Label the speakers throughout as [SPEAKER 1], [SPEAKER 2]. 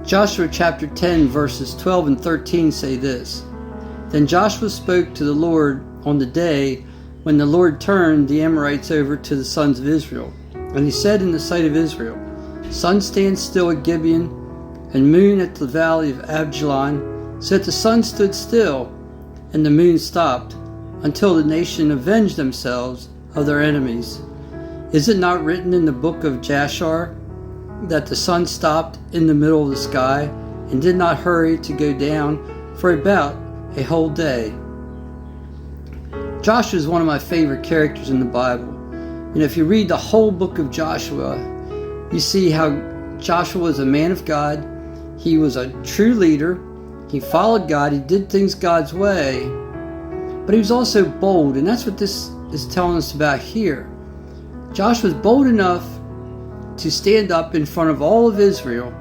[SPEAKER 1] Joshua chapter 10 verses 12 and 13 say this: Then Joshua spoke to the Lord on the day when the Lord turned the Amorites over to the sons of Israel. And he said in the sight of Israel, Sun, stand still at Gibeon, and moon at the valley of Ajalon. So that the sun stood still, and the moon stopped, until the nation avenged themselves of their enemies. Is it not written in the book of Jashar that the sun stopped in the middle of the sky and did not hurry to go down for about a whole day? Joshua is one of my favorite characters in the Bible. And if you read the whole book of Joshua, you see how Joshua was a man of God. He was a true leader. He followed God. He did things God's way. But he was also bold, and that's what this is telling us about here. Joshua was bold enough to stand up in front of all of Israel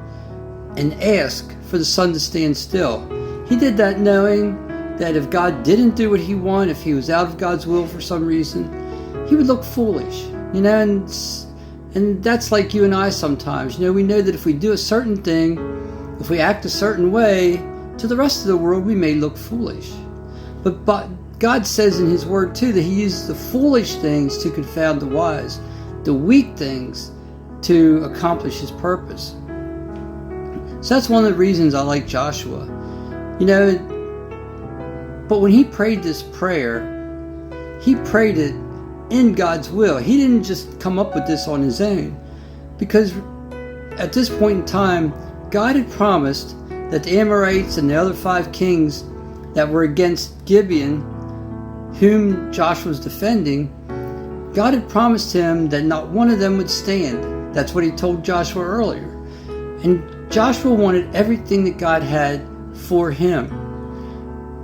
[SPEAKER 1] and ask for the sun to stand still. He did that knowing that if God didn't do what he wanted, if he was out of God's will for some reason, he would look foolish, and that's like you and I sometimes. We know that if we do a certain thing, if we act a certain way, to the rest of the world we may look foolish. But God says in his word too that he uses the foolish things to confound the wise, the weak things to accomplish his purpose. So that's one of the reasons I like Joshua. But when he prayed this prayer, he prayed it in God's will. He didn't just come up with this on his own, because at this point in time, God had promised that the Amorites and the other 5 kings that were against Gibeon, whom Joshua was defending, God had promised him that not one of them would stand. That's what he told Joshua earlier. And Joshua wanted everything that God had for him.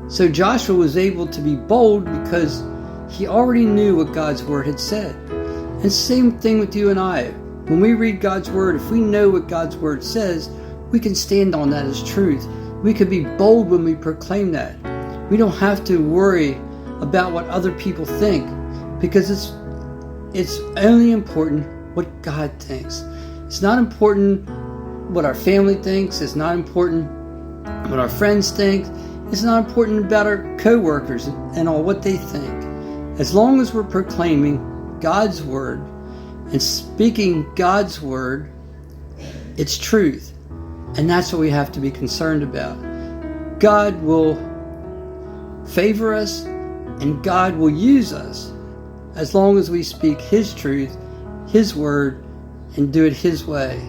[SPEAKER 1] So Joshua was able to be bold because he already knew what God's word had said. And same thing with you and I. When we read God's word, if we know what God's word says, we can stand on that as truth. We can be bold when we proclaim that. We don't have to worry about what other people think, because it's only important what God thinks. It's not important what our family thinks. It's not important what our friends think. It's not important about our co-workers and all what they think. As long as we're proclaiming God's word and speaking God's word, it's truth. And that's what we have to be concerned about. God will favor us and God will use us as long as we speak his truth, his word, and do it his way.